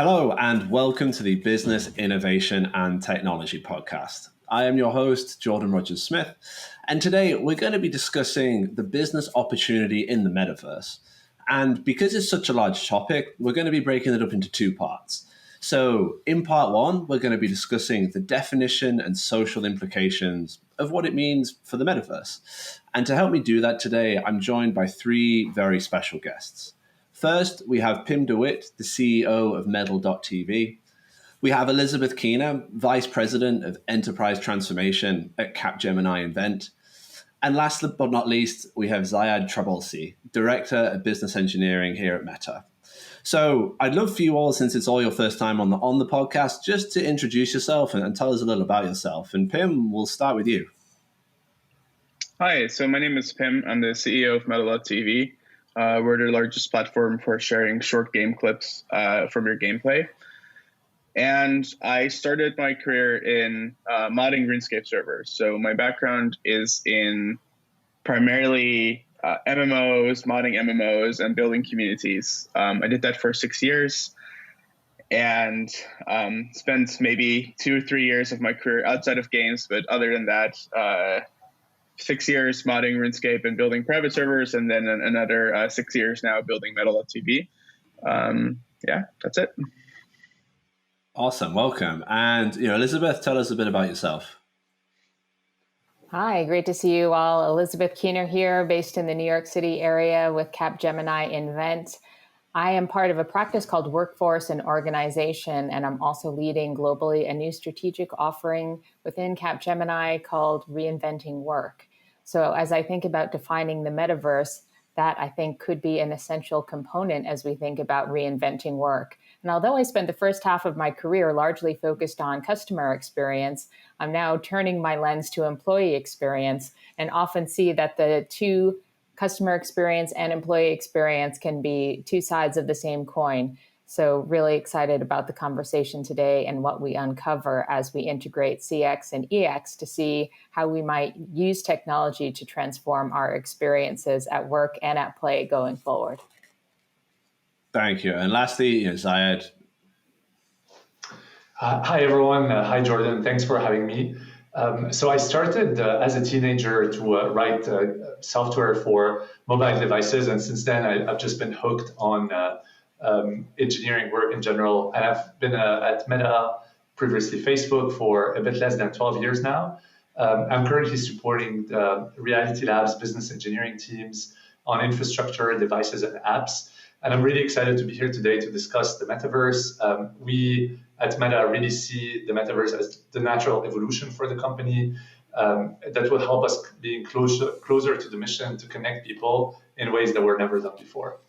Hello and welcome to the Business, Innovation and Technology podcast. I am your host, Jordan Rogers-Smith, and today we're going to be discussing the business opportunity in the metaverse. And because it's such a large topic, we're going to be breaking it up into two parts. So in part one, we're going to be discussing the definition and social implications of what it means for the metaverse. And to help me do that today, I'm joined by three very special guests. First, we have Pim de Witte, the CEO of Medal.tv. We have Elizabeth Kiehner, Vice President of Enterprise Transformation at Capgemini Invent. And last but not least, we have Ziad Traboulsi, Director of Business Engineering here at Meta. So I'd love for you all, since it's all your first time on the podcast, just to introduce yourself and tell us a little about yourself. And Pim, we'll start with you. Hi, so my name is Pim. I'm the CEO of Meta.tv. We're the largest platform for sharing short game clips from your gameplay. And I started my career in modding RuneScape servers. So my background is in primarily MMOs, modding MMOs, and building communities. I did that for 6 years and spent maybe 2 or 3 years of my career outside of games. But other than that, 6 years modding RuneScape and building private servers, and then another 6 years now building Metal.tv. Yeah, that's it. Awesome, welcome. And Elizabeth, tell us a bit about yourself. Hi, great to see you all. Elizabeth Kiehner here, based in the New York City area with Capgemini Invent. I am part of a practice called Workforce and Organization, and I'm also leading globally a new strategic offering within Capgemini called Reinventing Work. So as I think about defining the metaverse, that I think could be an essential component as we think about reinventing work. And although I spent the first half of my career largely focused on customer experience, I'm now turning my lens to employee experience and often see that the two, customer experience and employee experience, can be two sides of the same coin. So really excited about the conversation today and what we uncover as we integrate CX and EX to see how we might use technology to transform our experiences at work and at play going forward. Thank you. And lastly, Ziad. Hi, everyone. Hi, Jordan. Thanks for having me. So I started as a teenager to write software for mobile devices. And since then, I've just been hooked on engineering work in general. And I've been at Meta, previously Facebook, for a bit less than 12 years now. I'm currently supporting the Reality Labs business engineering teams on infrastructure, devices, and apps. And I'm really excited to be here today to discuss the metaverse. We at Meta really see the metaverse as the natural evolution for the company that will help us being closer to the mission to connect people in ways that were never done before.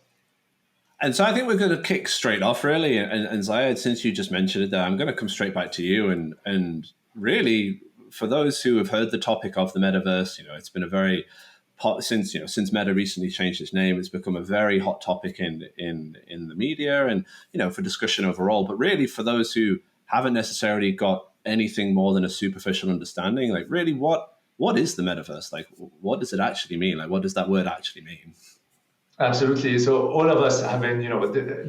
And so I think we're going to kick straight off, really. And Ziad, since you just mentioned it there, I'm going to come straight back to you. And really, for those who have heard the topic of the metaverse, it's been a very since Meta recently changed its name, it's become a very hot topic in the media and for discussion overall. But really, for those who haven't necessarily got anything more than a superficial understanding, like really, what is the metaverse? Like, what does it actually mean? Like, what does that word actually mean? Absolutely. So all of us have been,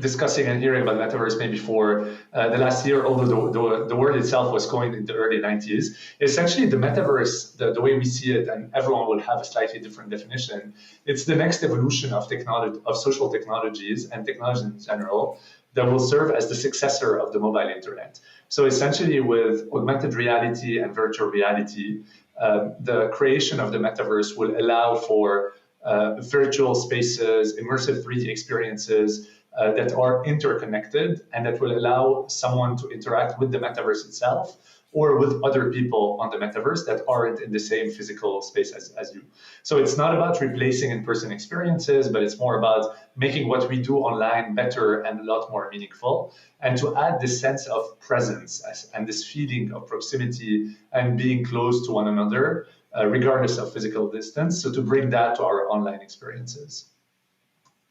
discussing and hearing about metaverse maybe for the last year, although the word itself was coined in the early 90s. Essentially, the metaverse, the way we see it, and everyone will have a slightly different definition, it's the next evolution of technology, of social technologies and technology in general, that will serve as the successor of the mobile internet. So essentially, with augmented reality and virtual reality, the creation of the metaverse will allow for virtual spaces, immersive 3D experiences that are interconnected and that will allow someone to interact with the metaverse itself or with other people on the metaverse that aren't in the same physical space as you. So it's not about replacing in-person experiences, but it's more about making what we do online better and a lot more meaningful, and to add this sense of presence and this feeling of proximity and being close to one another, regardless of physical distance. So to bring that to our online experiences.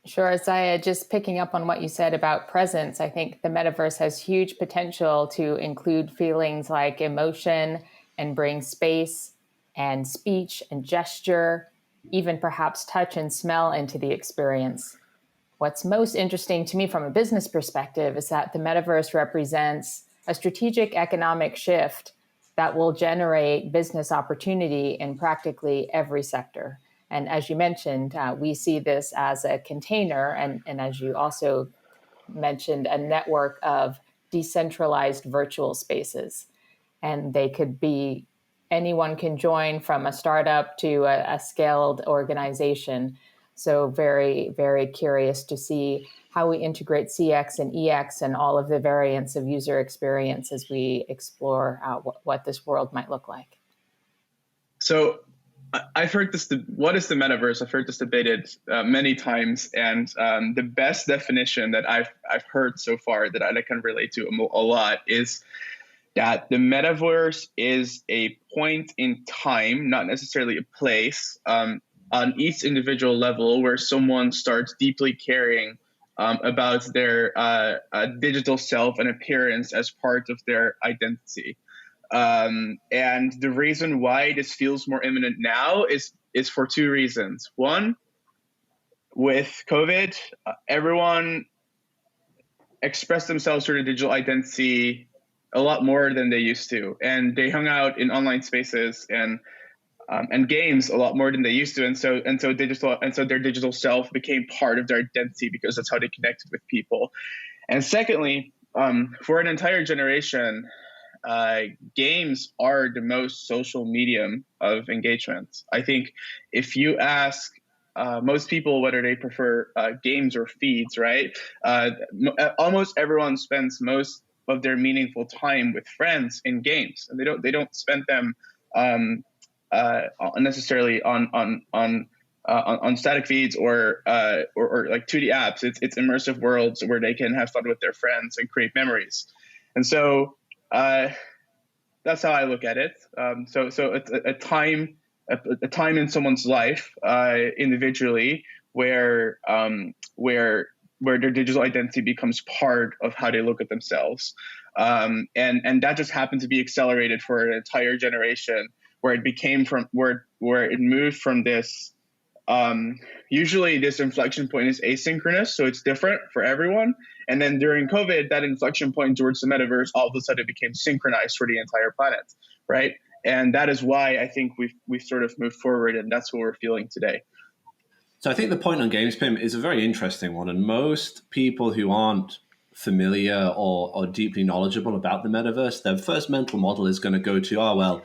Sure, Ziad, just picking up on what you said about presence, I think the metaverse has huge potential to include feelings like emotion and bring space and speech and gesture, even perhaps touch and smell into the experience. what's most interesting to me from a business perspective is that the metaverse represents a strategic economic shift that will generate business opportunity in practically every sector. And as you mentioned, we see this as a container, and as you also mentioned, a network of decentralized virtual spaces. And they could be, anyone can join, from a startup to a scaled organization. So very, very curious to see how we integrate CX and EX and all of the variants of user experience as we explore what this world might look like. So I've heard this, what is the metaverse? I've heard this debated many times. And the best definition that I've heard so far that I can relate to a lot is that the metaverse is a point in time, not necessarily a place, on each individual level where someone starts deeply caring about their digital self and appearance as part of their identity. And the reason why this feels more imminent now is for two reasons. One, with COVID, everyone expressed themselves through the digital identity a lot more than they used to, and they hung out in online spaces and games a lot more than they used to, and so their digital self became part of their identity because that's how they connected with people. And secondly, for an entire generation, games are the most social medium of engagement. I think if you ask most people whether they prefer games or feeds, right? Almost everyone spends most of their meaningful time with friends in games, and they don't spend them necessarily on static feeds or like 2D apps. It's immersive worlds where they can have fun with their friends and create memories. And so that's how I look at it. So it's a time in someone's life individually where their digital identity becomes part of how they look at themselves. And that just happened to be accelerated for an entire generation, where it became where it moved from this. Usually this inflection point is asynchronous, so it's different for everyone. And then during COVID, that inflection point towards the metaverse all of a sudden became synchronized for the entire planet, right? And that is why I think we've sort of moved forward, and that's what we're feeling today. So I think the point on Gamespam is a very interesting one, and most people who aren't familiar or deeply knowledgeable about the metaverse, their first mental model is going to go to, oh, well,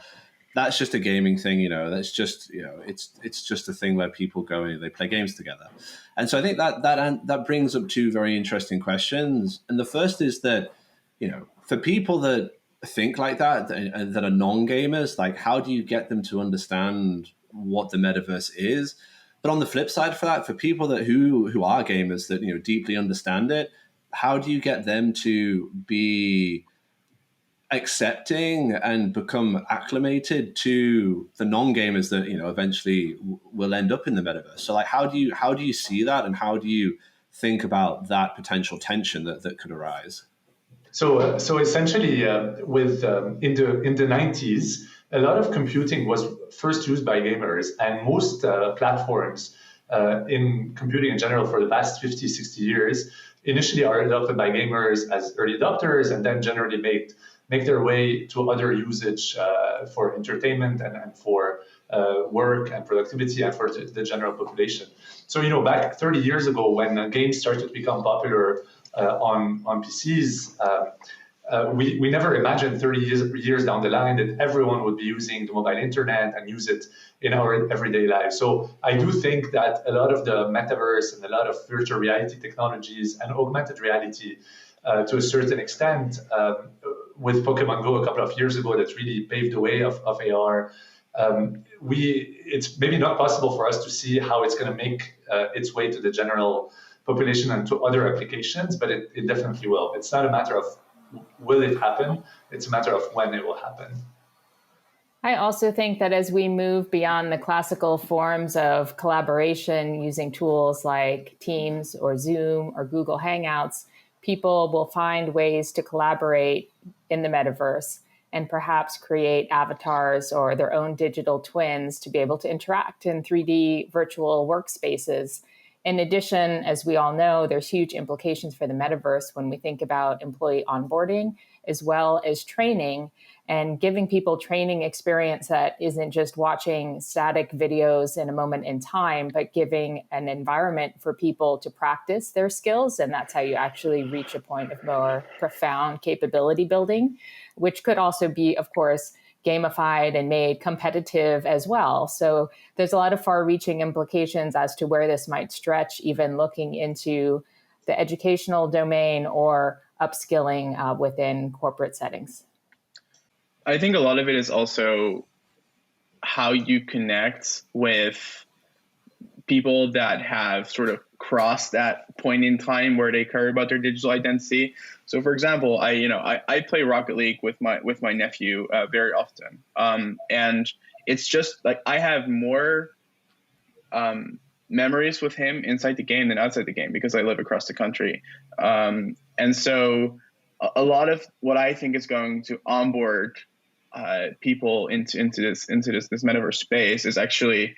that's just a gaming thing, that's just, it's just a thing where people go and they play games together. And so I think that brings up two very interesting questions. And the first is that, for people that think like that are non-gamers, like, how do you get them to understand what the metaverse is? But on the flip side for that, for people who are gamers that deeply understand it, how do you get them to be accepting and become acclimated to the non-gamers that eventually will end up in the metaverse? So like, how do you see that, and how do you think about that potential tension that could arise? So essentially, in the 90s, a lot of computing was first used by gamers, and most platforms in computing in general for the past 50, 60 years initially are adopted by gamers as early adopters, and then generally make their way to other usage for entertainment and for work and productivity and for the general population. So, back 30 years ago, when games started to become popular on PCs, we never imagined 30 years down the line that everyone would be using the mobile internet and use it in our everyday lives. So I do think that a lot of the metaverse and a lot of virtual reality technologies and augmented reality, to a certain extent, with Pokemon Go a couple of years ago, that really paved the way of AR. It's maybe not possible for us to see how it's going to make its way to the general population and to other applications, but it definitely will. It's not a matter of will it happen, it's a matter of when it will happen. I also think that as we move beyond the classical forms of collaboration using tools like Teams or Zoom or Google Hangouts, people will find ways to collaborate in the metaverse and perhaps create avatars or their own digital twins to be able to interact in 3D virtual workspaces. In addition, as we all know, there's huge implications for the metaverse when we think about employee onboarding as well as training, and giving people training experience that isn't just watching static videos in a moment in time, but giving an environment for people to practice their skills. And that's how you actually reach a point of more profound capability building, which could also be, of course, gamified and made competitive as well. So there's a lot of far-reaching implications as to where this might stretch, even looking into the educational domain or upskilling within corporate settings. I think a lot of it is also how you connect with people that have sort of crossed that point in time where they care about their digital identity. So, for example, I play Rocket League with my nephew very often, and it's just like I have more memories with him inside the game than outside the game because I live across the country, and so a lot of what I think is going to onboard people into this metaverse space is actually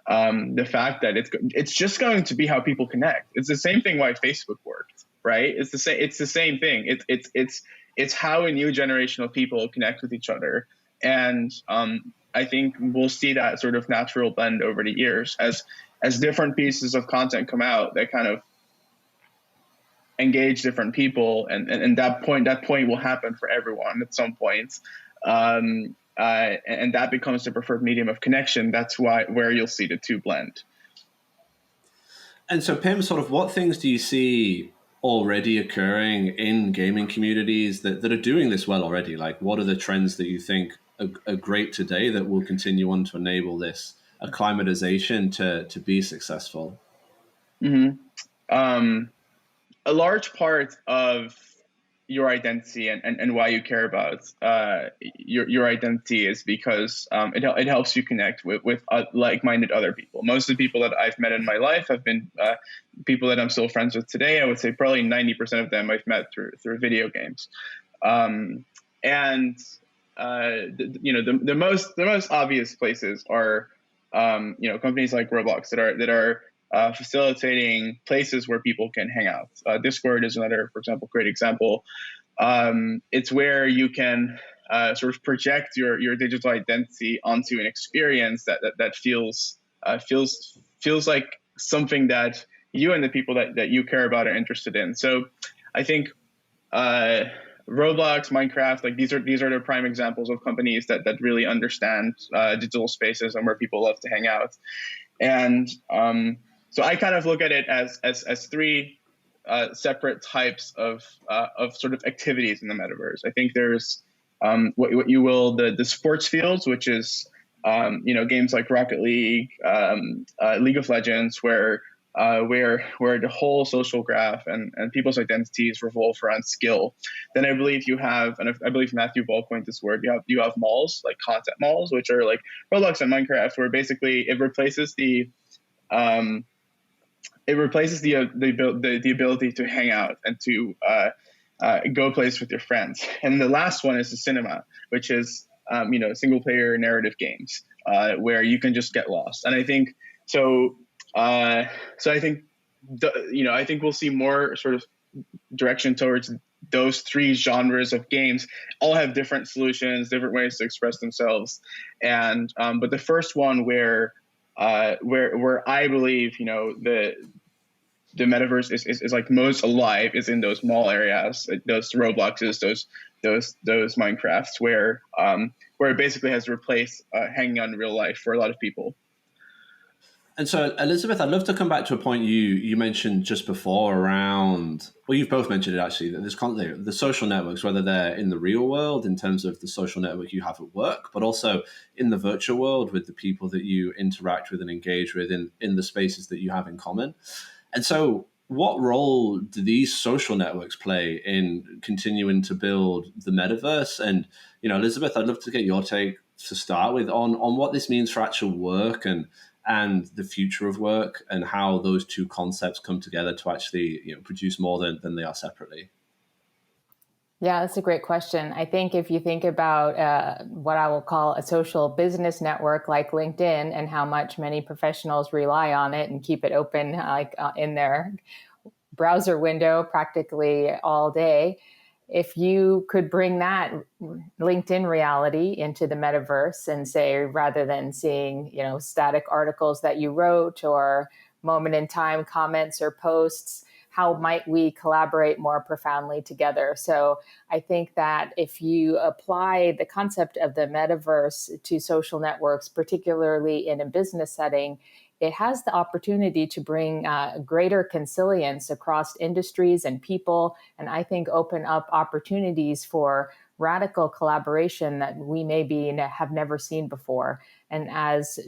the fact that it's just going to be how people connect. It's the same thing why Facebook worked, right? It's the same thing. It's how a new generation of people connect with each other, and I think we'll see that sort of natural blend over the years as different pieces of content come out that kind of engage different people, and that point will happen for everyone at some point. And that becomes the preferred medium of connection. That's where you'll see the two blend. And so, Pim, sort of what things do you see already occurring in gaming communities that are doing this well already? Like, what are the trends that you think are great today that will continue on to enable this acclimatization to be successful? Mm-hmm. A large part of your identity and why you care about your identity is because it helps you connect with like-minded other people. Most of the people that I've met in my life have been people that I'm still friends with today. I would say probably 90% of them I've met through video games. The most obvious places are companies like Roblox that are facilitating places where people can hang out. Discord is another, for example, great example. It's where you can sort of project your digital identity onto an experience that feels like something that you and the people that you care about are interested in. So I think Roblox, Minecraft, like these are the prime examples of companies that really understand digital spaces and where people love to hang out. And so I kind of look at it as three separate types of sort of activities in the metaverse. I think there's what you will the sports fields, which is games like Rocket League, League of Legends, where the whole social graph and people's identities revolve around skill. Then I believe you have, and I believe Matthew Ball coined this word, you have malls, like content malls, which are like Roblox and Minecraft, where basically it replaces the ability to hang out and to go place with your friends. And the last one is the cinema, which is single player narrative games where you can just get lost. And I think so. I think I think we'll see more sort of direction towards those three genres of games. All have different solutions, different ways to express themselves, and but the first one where I believe the metaverse is like most alive is in those mall areas, those Robloxes, those Minecrafts, where it basically has replaced hanging out in real life for a lot of people. And so, Elizabeth, I'd love to come back to a point you mentioned just before around, well, you've both mentioned it actually, that there's the social networks, whether they're in the real world in terms of the social network you have at work, but also in the virtual world with the people that you interact with and engage with in the spaces that you have in common. And so what role do these social networks play in continuing to build the metaverse? And, Elizabeth, I'd love to get your take to start with on what this means for actual work and the future of work, and how those two concepts come together to actually produce more than they are separately. Yeah, that's a great question. I think if you think about what I will call a social business network like LinkedIn and how much many professionals rely on it and keep it open in their browser window practically all day, if you could bring that LinkedIn reality into the metaverse and say, rather than seeing, static articles that you wrote or moment in time comments or posts, how might we collaborate more profoundly together? So I think that if you apply the concept of the metaverse to social networks, particularly in a business setting, it has the opportunity to bring greater consilience across industries and people, and I think open up opportunities for radical collaboration that we maybe have never seen before. And as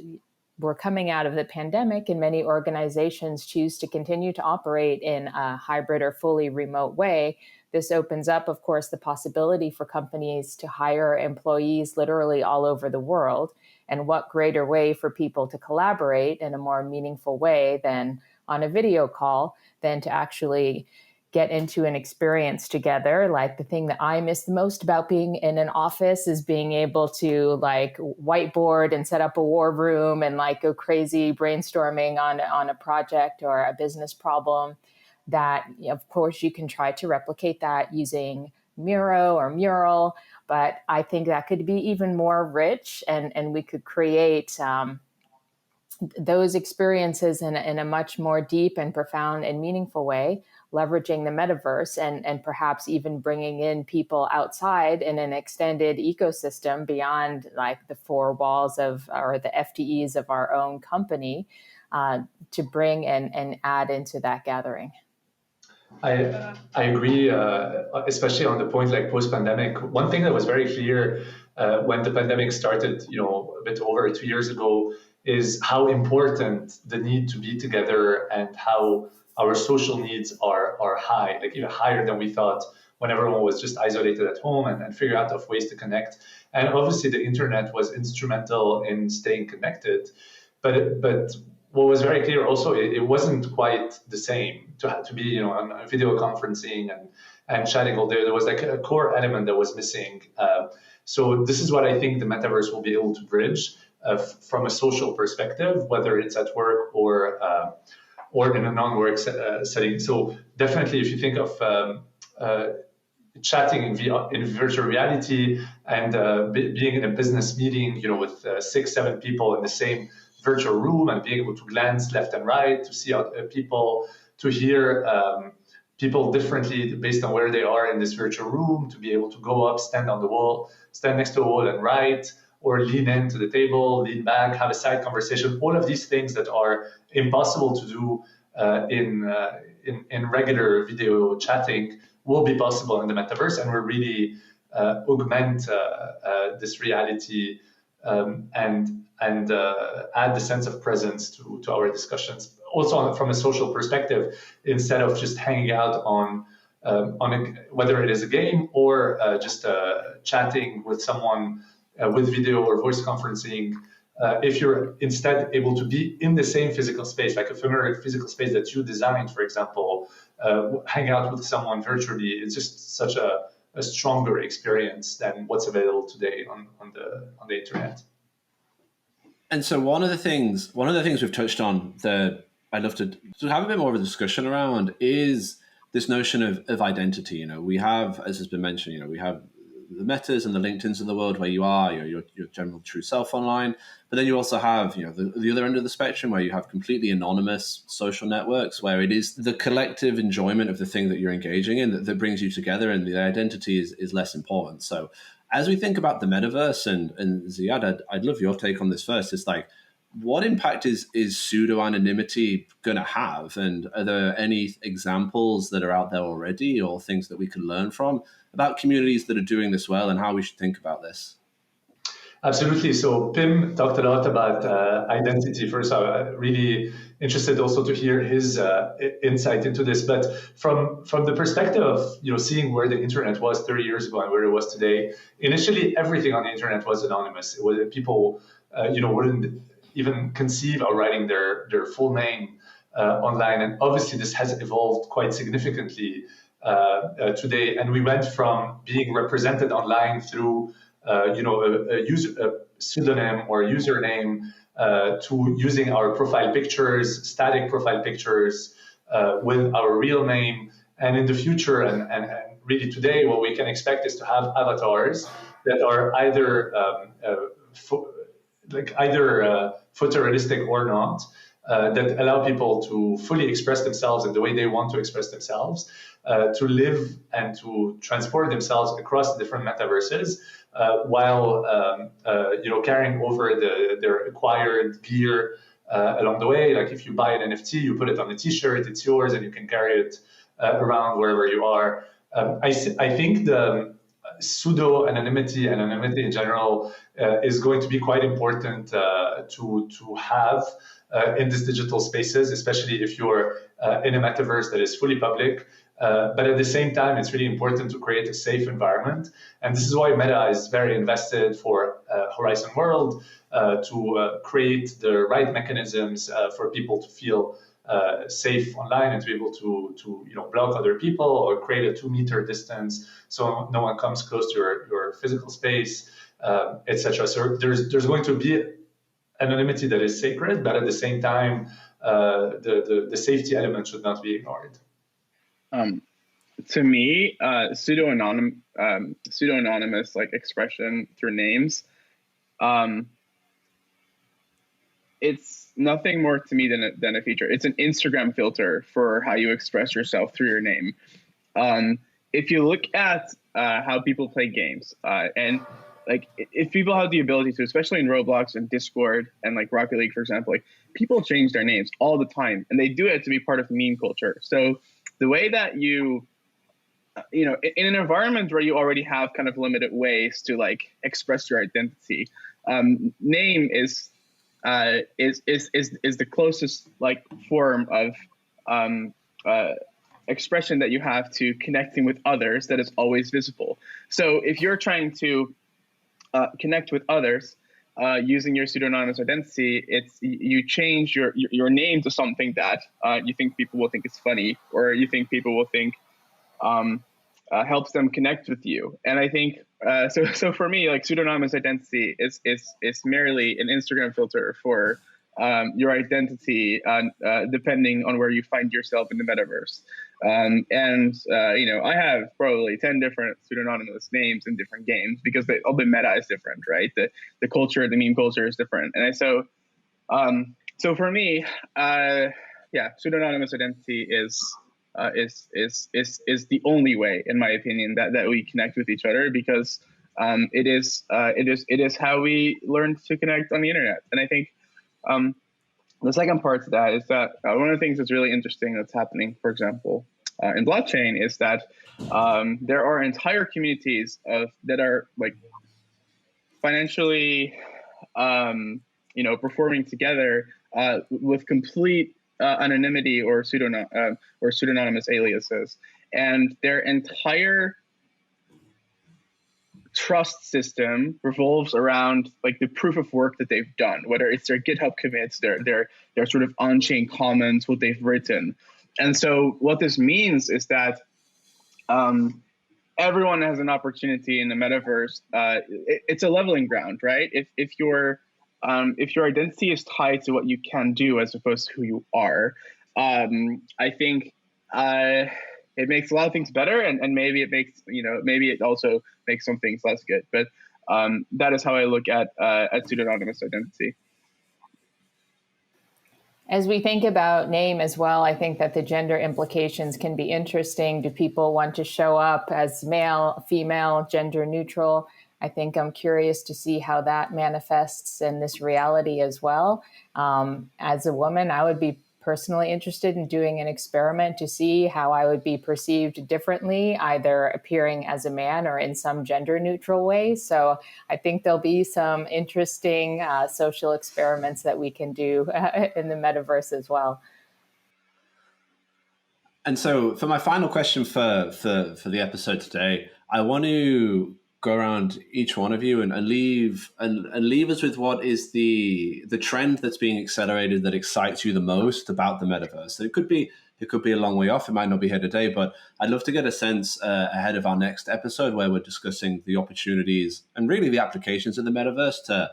we're coming out of the pandemic and many organizations choose to continue to operate in a hybrid or fully remote way, this opens up, of course, the possibility for companies to hire employees literally all over the world. And what greater way for people to collaborate in a more meaningful way than on a video call, than to actually get into an experience together. Like, the thing that I miss the most about being in an office is being able to whiteboard and set up a war room and go crazy brainstorming on a project or a business problem. That, of course, you can try to replicate that using Miro or Mural, but I think that could be even more rich, and we could create those experiences in a much more deep and profound and meaningful way, leveraging the metaverse and perhaps even bringing in people outside in an extended ecosystem beyond the four walls or the FTEs of our own company to bring and add into that gathering. I agree, especially on the point post-pandemic. One thing that was very clear when the pandemic started, a bit over 2 years ago, is how important the need to be together and how our social needs are high, even higher than we thought when everyone was just isolated at home and figure out of ways to connect. And obviously the internet was instrumental in staying connected, but what was very clear also, it wasn't quite the same to be, on video conferencing and chatting all day. There was a core element that was missing. So this is what I think the metaverse will be able to bridge from a social perspective, whether it's at work or in a non-work setting. So definitely, if you think of chatting in virtual reality and being in a business meeting, with 6-7 people in the same virtual room and being able to glance left and right to see people, to hear people differently based on where they are in this virtual room, to be able to go up, stand next to a wall and write, or lean into the table, lean back, have a side conversation. All of these things that are impossible to do in regular video chatting will be possible in the metaverse, and will really augment this reality and add the sense of presence to our discussions. Also, from a social perspective, instead of just hanging out on whether it is a game or just chatting with someone with video or voice conferencing, if you're instead able to be in the same physical space, like a familiar physical space that you designed, for example, hang out with someone virtually, it's just such a stronger experience than what's available today on the internet. And so one of the things we've touched on that I'd love to have a bit more of a discussion around is this notion of identity. We have, as has been mentioned, we have the Metas and the LinkedIns of the world where you are your general true self online, but then you also have the other end of the spectrum where you have completely anonymous social networks where it is the collective enjoyment of the thing that you're engaging in that brings you together, and the identity is less important. So as we think about the metaverse, and Ziad, I'd love your take on this first. It's what impact is pseudo-anonymity going to have? And are there any examples that are out there already or things that we can learn from about communities that are doing this well and how we should think about this? Absolutely. So Pim talked a lot about identity first. I'm really interested also to hear his insight into this. But from the perspective of seeing where the internet was 30 years ago and where it was today, initially everything on the internet was anonymous. It was people wouldn't even conceive of writing their full name online. And obviously this has evolved quite significantly today, and we went from being represented online through a pseudonym or username to using our profile pictures, static profile pictures with our real name. And in the future, and really today, what we can expect is to have avatars that are either photorealistic or not, that allow people to fully express themselves in the way they want to express themselves, to live and to transport themselves across different metaverses, while carrying over their acquired gear along the way. Like if you buy an NFT, you put it on a T-shirt, it's yours, and you can carry it around wherever you are. I think the pseudo anonymity and anonymity in general is going to be quite important to have in these digital spaces, especially if you're in a metaverse that is fully public. But at the same time, it's really important to create a safe environment. And this is why Meta is very invested for Horizon World to create the right mechanisms for people to feel safe online and to be able to block other people or create a 2-meter distance so no one comes close to your physical space, etc. So there's going to be anonymity that is sacred, but at the same time, the safety element should not be ignored. To me, pseudo-anonymous like expression through names, it's nothing more to me than a feature. It's an Instagram filter for how you express yourself through your name. If you look at how people play games, and like if people have the ability to, especially in Roblox and Discord and like Rocket League, for example, like people change their names all the time, and they do it to be part of meme culture. So the way that in an environment where you already have kind of limited ways to like express your identity, name is the closest like form of expression that you have to connecting with others that is always visible. So if you're trying to connect with others using your pseudonymous identity, you change your name to something that you think people will think is funny, or you think people will think helps them connect with you. And I think so for me, like pseudonymous identity is merely an Instagram filter for your identity depending on where you find yourself in the metaverse. I have probably 10 different pseudonymous names in different games because all the meta is different, right? The culture, the meme culture is different. And so for me, pseudonymous identity is the only way, in my opinion, that we connect with each other, because it is how we learn to connect on the internet. And I think the second part to that is that one of the things that's really interesting that's happening, for example, in blockchain, is that there are entire communities that are like financially, performing together with complete anonymity or pseudonymous aliases, and their entire trust system revolves around like the proof of work that they've done, whether it's their GitHub commits, their sort of on-chain comments, what they've written. And so what this means is that everyone has an opportunity in the metaverse. It's a leveling ground, right? If your identity is tied to what you can do as opposed to who you are, I think it makes a lot of things better, and maybe it also makes some things less good. But that is how I look at pseudonymous identity. As we think about name as well, I think that the gender implications can be interesting. Do people want to show up as male, female, gender neutral? I think I'm curious to see how that manifests in this reality as well. As a woman, I would be personally interested in doing an experiment to see how I would be perceived differently, either appearing as a man or in some gender neutral way. So I think there'll be some interesting social experiments that we can do in the metaverse as well. And so for my final question for the episode today, I want to go around each one of you and leave us with what is the trend that's being accelerated that excites you the most about the metaverse. So it could be a long way off. It might not be here today, but I'd love to get a sense ahead of our next episode where we're discussing the opportunities and really the applications of the metaverse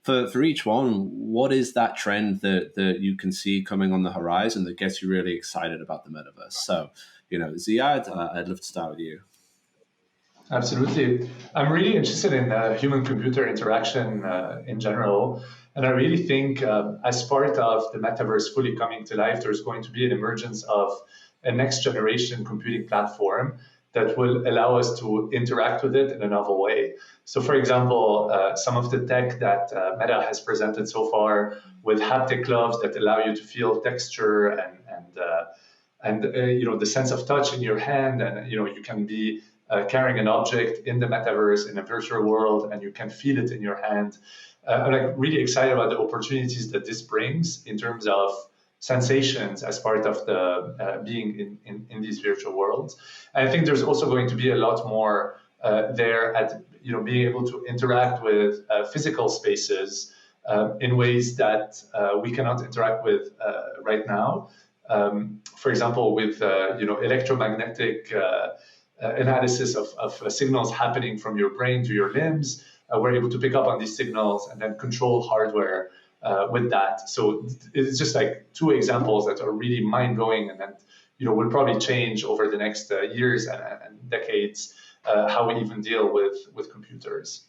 for each one. What is that trend that you can see coming on the horizon that gets you really excited about the metaverse? So, Ziad, I'd love to start with you. Absolutely. I'm really interested in human-computer interaction in general. And I really think as part of the metaverse fully coming to life, there's going to be an emergence of a next-generation computing platform that will allow us to interact with it in a novel way. So, for example, some of the tech that Meta has presented so far with haptic gloves that allow you to feel texture and the sense of touch in your hand, and you can be carrying an object in the metaverse in a virtual world, and you can feel it in your hand. I'm really excited about the opportunities that this brings in terms of sensations as part of the being in these virtual worlds. And I think there's also going to be a lot more there at being able to interact with physical spaces in ways that we cannot interact with right now. For example, with electromagnetic analysis of signals happening from your brain to your limbs. We're able to pick up on these signals and then control hardware with that. So it's just like two examples that are really mind-blowing, and that will probably change over the next years and decades how we even deal with computers.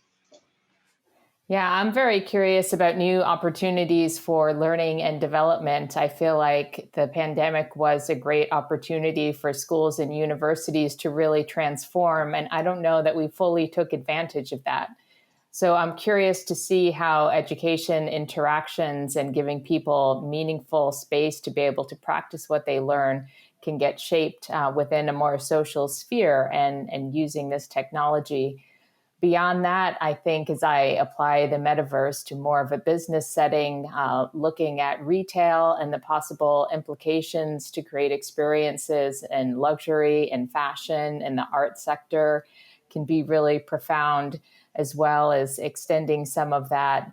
Yeah, I'm very curious about new opportunities for learning and development. I feel like the pandemic was a great opportunity for schools and universities to really transform, and I don't know that we fully took advantage of that. So I'm curious to see how education interactions and giving people meaningful space to be able to practice what they learn can get shaped within a more social sphere and using this technology. Beyond that, I think as I apply the metaverse to more of a business setting, looking at retail and the possible implications to create experiences in luxury and fashion and the art sector can be really profound, as well as extending some of that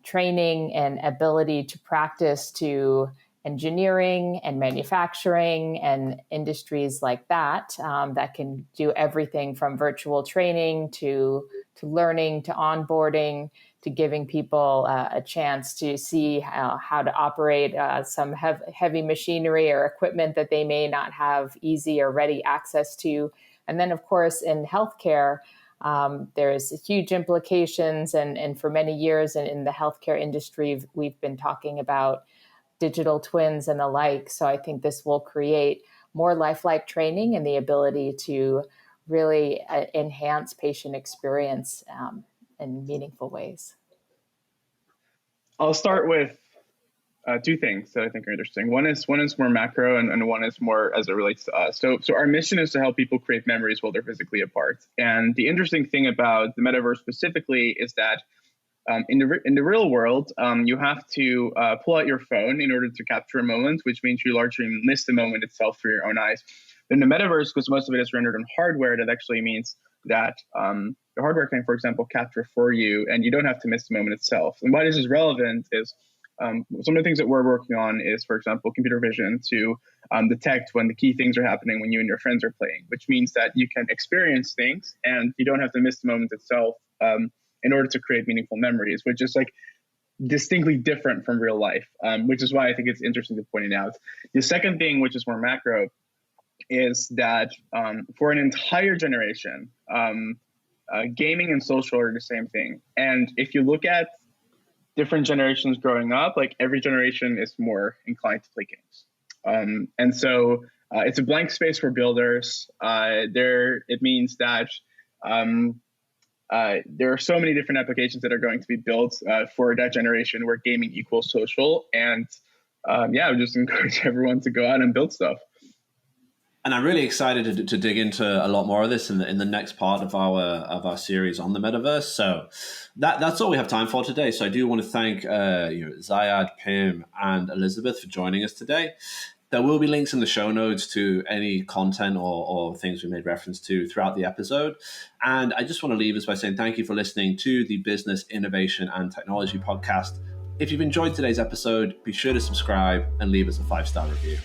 training and ability to practice to engineering and manufacturing and industries like that, that can do everything from virtual training to learning to onboarding to giving people a chance to see how to operate some heavy machinery or equipment that they may not have easy or ready access to. And then, of course, in healthcare, there's huge implications. And for many years in the healthcare industry, we've been talking about digital twins and the like. So I think this will create more lifelike training and the ability to really enhance patient experience in meaningful ways. I'll start with two things that I think are interesting. One is more macro, and one is more as it relates to us. So our mission is to help people create memories while they're physically apart. And the interesting thing about the metaverse specifically is that in the real world, you have to pull out your phone in order to capture a moment, which means you largely miss the moment itself through your own eyes. In the metaverse, because most of it is rendered on hardware, that actually means that the hardware can, for example, capture for you, and you don't have to miss the moment itself. And why this is relevant is some of the things that we're working on is, for example, computer vision to detect when the key things are happening when you and your friends are playing, which means that you can experience things and you don't have to miss the moment itself in order to create meaningful memories, which is like distinctly different from real life, which is why I think it's interesting to point it out. The second thing, which is more macro, is that for an entire generation, gaming and social are the same thing. And if you look at different generations growing up, like every generation is more inclined to play games. And so it's a blank space for builders. It means that there are so many different applications that are going to be built for that generation where gaming equals social. And I would just encourage everyone to go out and build stuff. And I'm really excited to dig into a lot more of this in the next part of our series on the metaverse. So that's all we have time for today. So I do want to thank Ziad, Pim, and Elizabeth for joining us today. There will be links in the show notes to any content or things we made reference to throughout the episode. And I just want to leave us by saying thank you for listening to the Business Innovation and Technology podcast. If you've enjoyed today's episode, be sure to subscribe and leave us a 5-star review.